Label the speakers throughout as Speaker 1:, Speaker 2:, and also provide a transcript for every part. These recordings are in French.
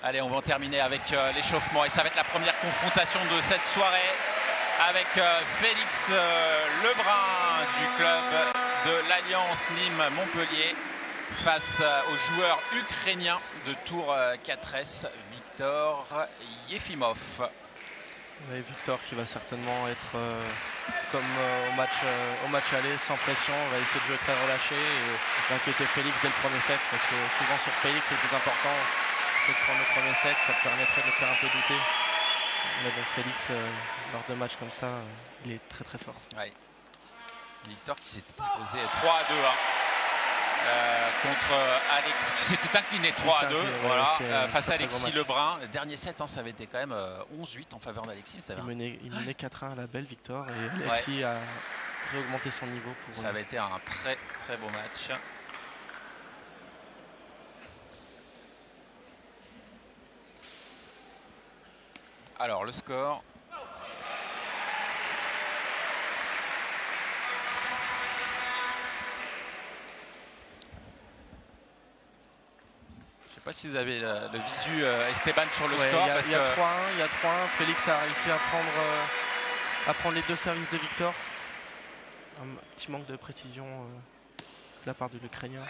Speaker 1: Allez, on va en terminer avec l'échauffement et ça va être la première confrontation de cette soirée avec Félix Lebrun du club de l'Alliance Nîmes-Montpellier face au joueur ukrainien de Tours 4S, Victor Yefimov.
Speaker 2: Oui, Victor qui va certainement être comme au match aller, sans pression, va essayer de jouer très relâché et d'inquiéter Félix dès le premier set, parce que souvent sur Félix le plus important c'est de prendre le premier set, ça permettrait de le faire un peu douter. Mais bon, Félix, lors de matchs comme ça, il est très très fort.
Speaker 1: Ouais. Victor qui s'était imposé 3-2 contre Alex, qui s'était incliné 3-2 voilà, face à Alexis Lebrun. Le dernier set, ça avait été quand même 11-8 en faveur d'Alexis.
Speaker 2: Il menait 4-1 à la belle Victor et Alexis a réaugmenté son niveau.
Speaker 1: Ça avait été un très très beau match. Alors le score. Je ne sais pas si vous avez le visu Esteban sur le score.
Speaker 2: Il y a 3-1. Félix a réussi à prendre les deux services de Victor. Un petit manque de précision de la part de l'Ukrainien.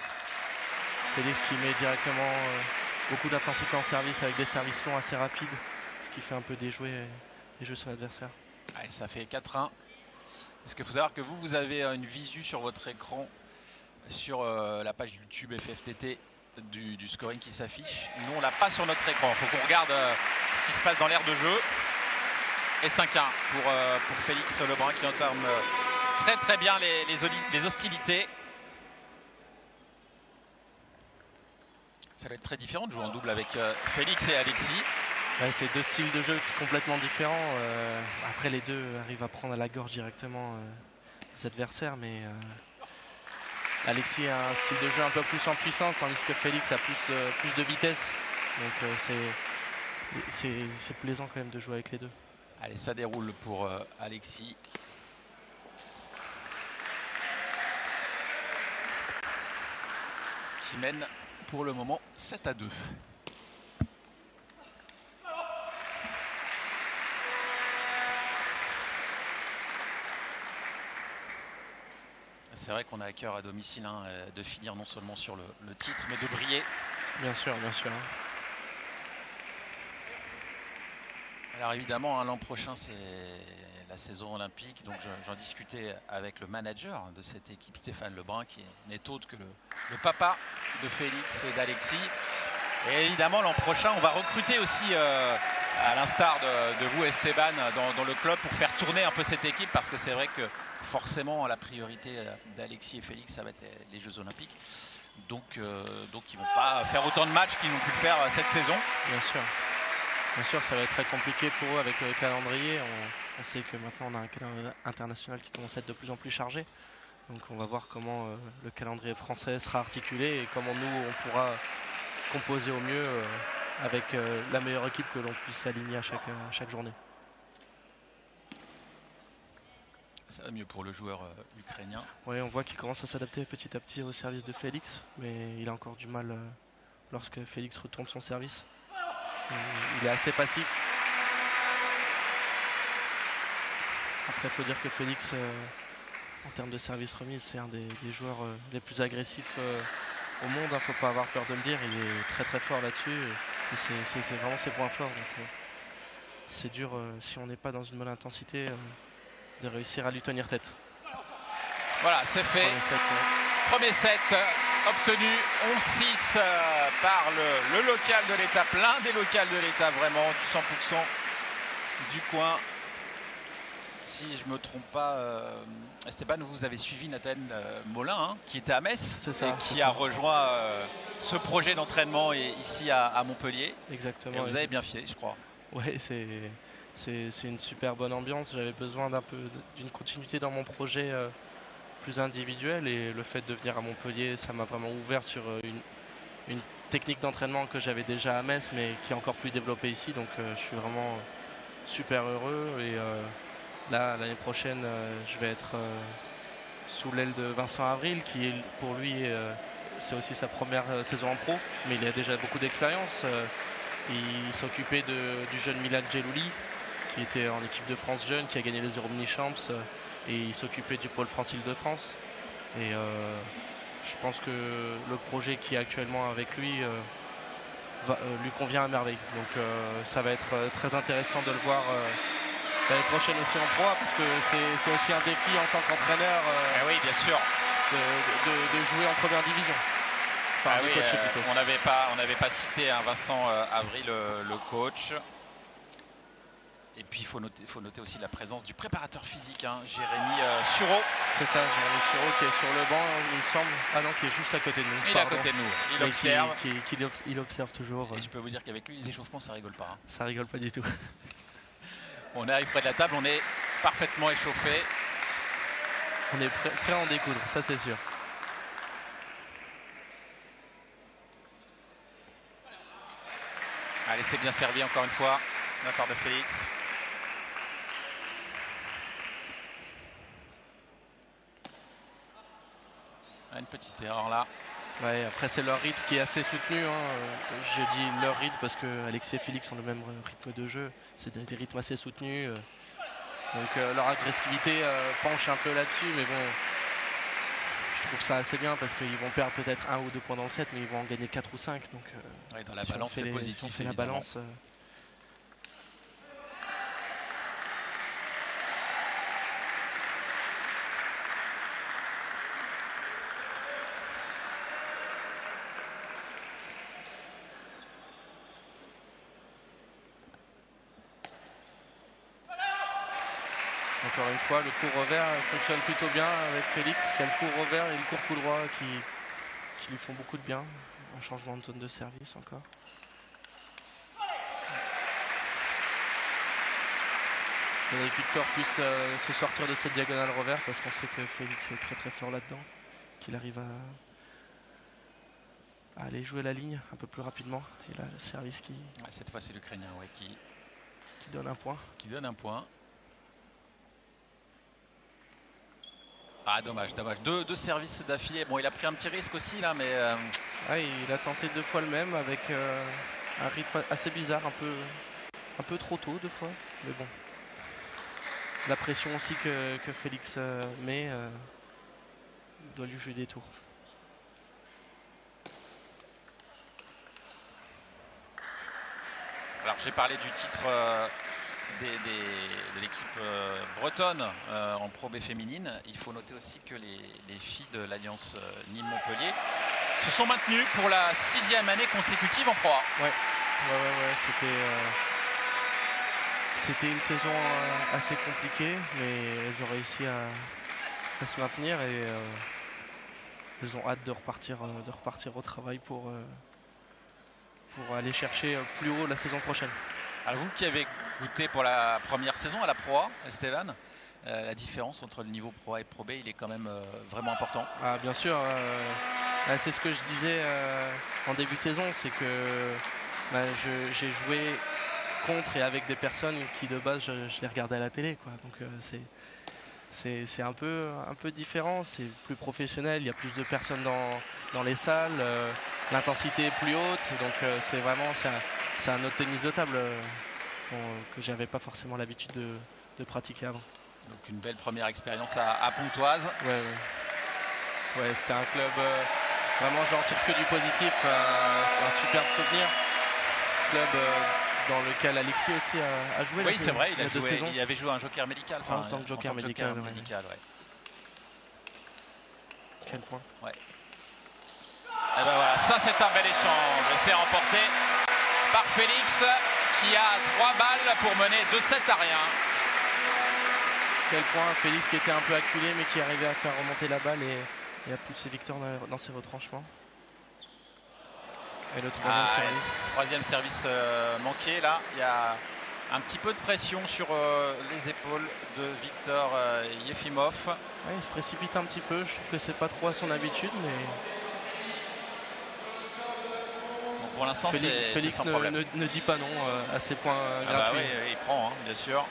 Speaker 2: Félix qui met directement beaucoup d'intensité en service avec des services longs assez rapides, ce qui fait un peu déjouer son adversaire.
Speaker 1: Ouais, ça fait 4-1. Parce qu'il faut savoir que vous avez une visu sur votre écran sur la page YouTube FFTT du scoring qui s'affiche. Nous, on l'a pas sur notre écran. Il faut qu'on regarde ce qui se passe dans l'aire de jeu. Et 5-1 pour Félix Lebrun qui entame très très bien les hostilités. Ça va être très différent de jouer en double avec Félix et Alexis.
Speaker 2: Ouais, c'est deux styles de jeu complètement différents. Après, les deux arrivent à prendre à la gorge directement les adversaires, mais Alexis a un style de jeu un peu plus en puissance, tandis que Félix a plus de vitesse. Donc c'est plaisant quand même de jouer avec les deux.
Speaker 1: Allez, ça déroule pour Alexis. Qui mène pour le moment 7-2. C'est vrai qu'on a à cœur à domicile de finir non seulement sur le titre, mais de briller.
Speaker 2: Bien sûr, bien sûr.
Speaker 1: Alors évidemment, l'an prochain, c'est la saison olympique. Donc j'en discutais avec le manager de cette équipe, Stéphane Lebrun, qui n'est autre que le papa de Félix et d'Alexis. Et évidemment, l'an prochain, on va recruter aussi, à l'instar de vous, Esteban, dans le club pour faire tourner un peu cette équipe, parce que c'est vrai que forcément, la priorité d'Alexis et Félix, ça va être les Jeux Olympiques. Donc ils ne vont pas faire autant de matchs qu'ils n'ont pu le faire cette saison.
Speaker 2: Bien sûr. Bien sûr, ça va être très compliqué pour eux avec le calendrier. On sait que maintenant, on a un calendrier international qui commence à être de plus en plus chargé. Donc on va voir comment le calendrier français sera articulé et comment nous, on pourra composer au mieux avec la meilleure équipe que l'on puisse aligner à chaque journée.
Speaker 1: Ça va mieux pour le joueur ukrainien.
Speaker 2: Oui, on voit qu'il commence à s'adapter petit à petit au service de Félix, mais il a encore du mal lorsque Félix retourne son service. Il est assez passif. Après, il faut dire que Félix, en termes de service remise, c'est un des joueurs les plus agressifs au monde. Il ne faut pas avoir peur de le dire. Il est très très fort là-dessus. C'est vraiment ses points forts. C'est dur, si on n'est pas dans une bonne intensité, de réussir à lui tenir tête.
Speaker 1: Voilà, c'est fait. Premier set obtenu 11-6 par le local de l'étape, l'un des locales de l'étape, vraiment du 100% du coin. Si je ne me trompe pas, Esteban, vous avez suivi Nathan Molin, qui était à Metz et qui a rejoint ce projet d'entraînement ici à Montpellier.
Speaker 2: Exactement.
Speaker 1: Et vous avez bien fait, je crois.
Speaker 2: Oui, c'est une super bonne ambiance. J'avais besoin d'une continuité dans mon projet plus individuel, et le fait de venir à Montpellier, ça m'a vraiment ouvert sur une technique d'entraînement que j'avais déjà à Metz, mais qui est encore plus développée ici. Donc je suis vraiment super heureux, et là l'année prochaine je vais être sous l'aile de Vincent Avril, qui est pour lui c'est aussi sa première saison en pro, mais il a déjà beaucoup d'expérience. Il s'occupait du jeune Milan Gelouli, qui était en équipe de France jeune, qui a gagné les Euromini Champs, et il s'occupait du pôle France Île-de-France. Et je pense que le projet qui est actuellement avec lui lui convient à merveille. Donc ça va être très intéressant de le voir l'année prochaine aussi en Pro A, parce que c'est aussi un défi en tant qu'entraîneur
Speaker 1: oui, bien sûr.
Speaker 2: de jouer en première division. Enfin,
Speaker 1: oui,
Speaker 2: coacher plutôt.
Speaker 1: On n'avait pas cité Vincent Avril, le coach. Et puis il faut noter aussi la présence du préparateur physique, Jérémy Sureau.
Speaker 2: C'est ça, Jérémy Sureau qui est sur le banc, il me semble. Ah non, qui est juste à côté de nous.
Speaker 1: Il est à côté de nous, il observe.
Speaker 2: Il observe toujours.
Speaker 1: Et je peux vous dire qu'avec lui, les échauffements, ça rigole pas.
Speaker 2: Ça rigole pas du tout.
Speaker 1: On arrive près de la table, on est parfaitement échauffé.
Speaker 2: On est prêt à en découdre, ça c'est sûr.
Speaker 1: Allez, c'est bien servi encore une fois de la part de Félix. Une petite erreur là.
Speaker 2: Ouais, après c'est leur rythme qui est assez soutenu. Je dis leur rythme parce que Alexis et Félix ont le même rythme de jeu. C'est des rythmes assez soutenus. Donc leur agressivité penche un peu là-dessus, mais bon, je trouve ça assez bien parce qu'ils vont perdre peut-être 1 ou 2 points dans le set, mais ils vont en gagner 4 ou 5. Donc
Speaker 1: dans la balance, c'est positif.
Speaker 2: Si on fait la balance. Encore une fois, le court revers fonctionne plutôt bien avec Félix. Il y a le court revers et le court coup droit qui lui font beaucoup de bien. Un changement de zone de service encore. Je voudrais que Victor puisse se sortir de cette diagonale revers parce qu'on sait que Félix est très très fort là-dedans. Qu'il arrive à aller jouer la ligne un peu plus rapidement. Et là, le service qui...
Speaker 1: Cette fois, c'est l'Ukrainien qui
Speaker 2: donne un point.
Speaker 1: Qui donne un point. Ah, dommage. Deux services d'affilée. Bon, il a pris un petit risque aussi là, mais...
Speaker 2: il a tenté 2 fois le même avec un rythme assez bizarre, un peu trop tôt 2 fois. Mais bon, la pression aussi que Félix met doit lui jouer des tours.
Speaker 1: Alors j'ai parlé du titre de l'équipe bretonne en Pro B féminine. Il faut noter aussi que les filles de l'Alliance Nîmes-Montpellier se sont maintenues pour la 6e année consécutive en Pro A.
Speaker 2: Ouais, c'était une saison assez compliquée, mais elles ont réussi à se maintenir et elles ont hâte de repartir au travail pour aller chercher plus haut la saison prochaine.
Speaker 1: Alors vous qui avez goûté pour la première saison à la Pro A, Esteban, la différence entre le niveau Pro A et Pro B, il est quand même vraiment important.
Speaker 2: Ah, bien sûr, c'est ce que je disais en début de saison, c'est que j'ai joué contre et avec des personnes qui de base je les regardais à la télé, quoi. Donc c'est un peu différent, c'est plus professionnel, il y a plus de personnes dans les salles, l'intensité est plus haute, donc c'est un autre tennis de table que j'avais pas forcément l'habitude de pratiquer avant.
Speaker 1: Donc une belle première expérience à Pontoise.
Speaker 2: Ouais, c'était un club vraiment, j'en tire que du positif, un superbe souvenir. Club dans lequel Alexis aussi a joué.
Speaker 1: Oui, c'est vrai, il avait joué un joker médical.
Speaker 2: En tant que joker médical.
Speaker 1: Ouais.
Speaker 2: Quel point.
Speaker 1: Ouais. Et ben voilà, ça c'est un bel échange. C'est remporté par Félix qui a 3 balles pour mener 2-7 à rien.
Speaker 2: Quel point, Félix qui était un peu acculé mais qui arrivait à faire remonter la balle et à pousser Victor dans ses retranchements. Et le
Speaker 1: troisième service manqué. Là, il y a un petit peu de pression sur les épaules de Victor Yefimov.
Speaker 2: Ouais, il se précipite un petit peu. Je trouve que c'est pas trop à son habitude, mais
Speaker 1: bon, pour l'instant,
Speaker 2: Félix
Speaker 1: sans problème.
Speaker 2: ne dit pas non à ces points gratuits.
Speaker 1: Oui, il prend, bien sûr.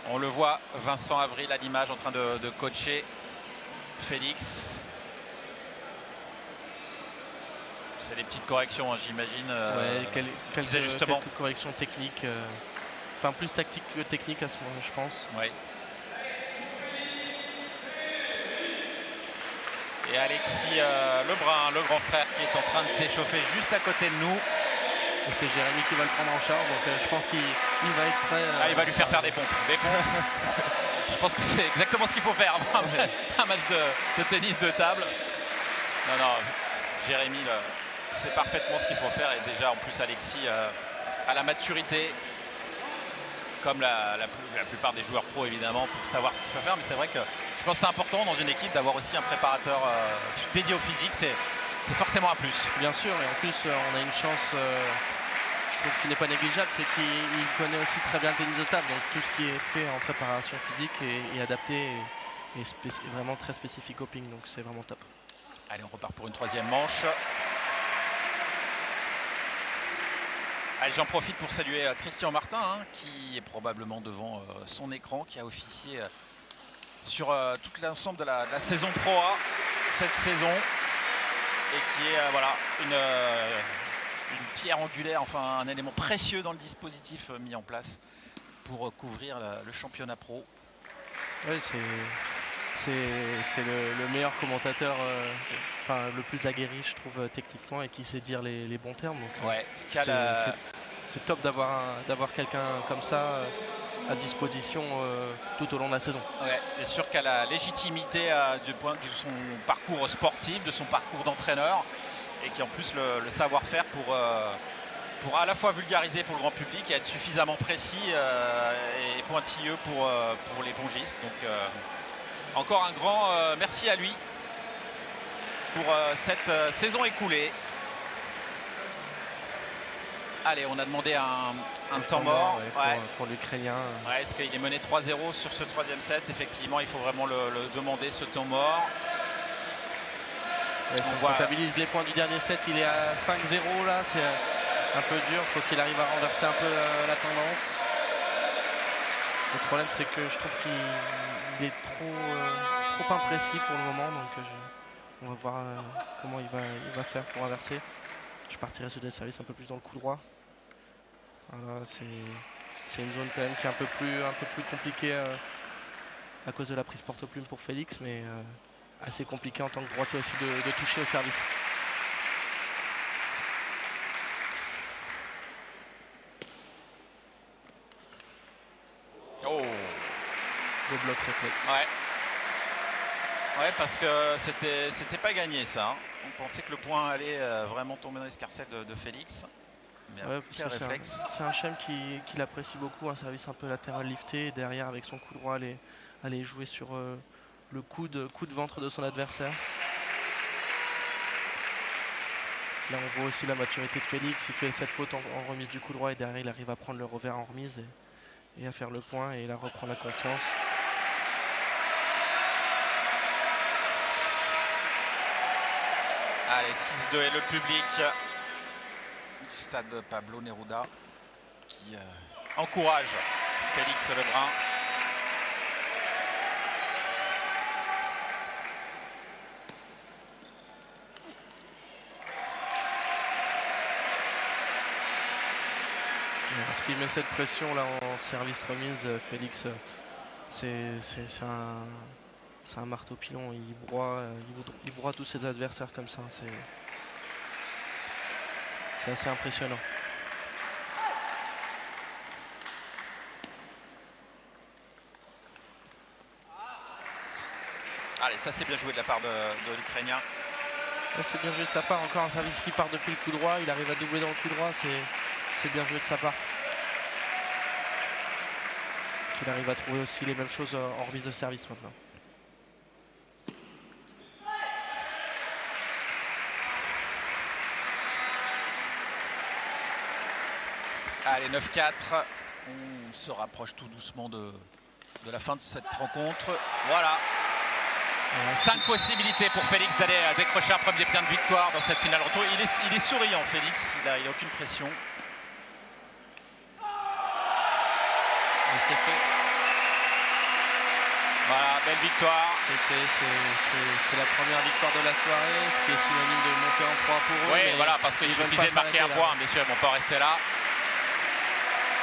Speaker 1: On le voit, Vincent Avril à l'image en train de coacher Félix. C'est des petites corrections, hein, j'imagine.
Speaker 2: Ouais,
Speaker 1: quelques
Speaker 2: corrections techniques. Enfin, plus tactique que technique à ce moment, je pense.
Speaker 1: Ouais. Et Alexis Lebrun, le grand frère, qui est en train de s'échauffer juste à côté de nous.
Speaker 2: Et c'est Jérémy qui va le prendre en charge, donc je pense qu'il va être prêt.
Speaker 1: Il va lui faire faire des pompes. Je pense que c'est exactement ce qu'il faut faire. Un match de tennis de table. Non, Jérémy, c'est parfaitement ce qu'il faut faire. Et déjà, en plus, Alexis a la maturité, comme la plupart des joueurs pros, évidemment, pour savoir ce qu'il faut faire. Mais c'est vrai que je pense que c'est important dans une équipe d'avoir aussi un préparateur dédié au physique. C'est forcément un plus.
Speaker 2: Bien sûr, et en plus, on a une chance, je trouve, qui n'est pas négligeable, c'est qu'il connaît aussi très bien le tennis de table. Donc tout ce qui est fait en préparation physique est adapté et est vraiment très spécifique au ping. Donc c'est vraiment top.
Speaker 1: Allez, on repart pour une troisième manche. Allez, j'en profite pour saluer Christian Martin, hein, qui est probablement devant son écran, qui a officié sur tout l'ensemble de la saison Pro A cette saison, et qui est voilà, une pierre angulaire, enfin un élément précieux dans le dispositif mis en place pour couvrir le championnat pro.
Speaker 2: Oui, c'est le meilleur commentateur, enfin le plus aguerri, je trouve, techniquement, et qui sait dire les bons termes. Donc,
Speaker 1: ouais,
Speaker 2: c'est top d'avoir quelqu'un comme ça à disposition tout au long de la saison.
Speaker 1: Ouais, c'est sûr qu'à la légitimité du point de son parcours sportif, de son parcours d'entraîneur, et qui en plus le savoir-faire pour à la fois vulgariser pour le grand public et être suffisamment précis et pointilleux pour les pongistes. Donc encore un grand merci à lui pour cette saison écoulée. Allez, on a demandé un temps mort
Speaker 2: pour l'Ukrainien.
Speaker 1: Ouais, est-ce qu'il est mené 3-0 sur ce troisième set? Effectivement, il faut vraiment le demander, ce temps mort.
Speaker 2: Ouais, si on comptabilise les points du dernier set, il est à 5-0 là, c'est un peu dur, il faut qu'il arrive à renverser un peu la tendance. Le problème, c'est que je trouve qu'il est trop imprécis pour le moment, donc on va voir comment il va faire pour inverser. Je partirai sur des services un peu plus dans le coup droit. Voilà, c'est une zone quand même qui est un peu plus compliquée à cause de la prise porte-plume pour Félix, mais assez compliqué en tant que droitier aussi de toucher au service.
Speaker 1: Oh,
Speaker 2: le bloc réflexe.
Speaker 1: Ouais, parce que c'était pas gagné ça. Hein. On pensait que le point allait vraiment tomber dans l'escarcelle de Félix. Mais
Speaker 2: ouais,
Speaker 1: quel réflexe.
Speaker 2: C'est un Chem qui l'apprécie beaucoup, un service un peu latéral lifté, et derrière avec son coup droit aller jouer sur le coup de ventre de son adversaire. Là on voit aussi la maturité de Félix, il fait cette faute en remise du coup droit et derrière il arrive à prendre le revers en remise et à faire le point et là reprendre la confiance.
Speaker 1: Allez, 6-2 et le public du stade Pablo Neruda qui encourage Félix Lebrun.
Speaker 2: Parce qu'il met cette pression là en service remise, Félix, c'est un marteau pilon, il broie tous ses adversaires comme ça, c'est assez impressionnant.
Speaker 1: Allez, ça c'est bien joué de la part de l'Ukrainien.
Speaker 2: C'est bien joué de sa part, encore un service qui part depuis le coup droit, il arrive à doubler dans le coup droit, c'est bien joué de sa part. Qu'il arrive à trouver aussi les mêmes choses en remise de service maintenant.
Speaker 1: Allez, 9-4. On se rapproche tout doucement de la fin de cette rencontre. Voilà. 5 possibilités pour Félix d'aller décrocher un premier point de victoire dans cette finale retour. Il est souriant, Félix. Il n'a aucune pression.
Speaker 2: Et c'est fait.
Speaker 1: Voilà, belle victoire.
Speaker 2: C'est la première victoire de la soirée, ce qui est synonyme de monter en 3 pour eux.
Speaker 1: Oui, voilà, parce qu'il suffisait de marquer un point, bien sûr, ils ne vont pas rester là.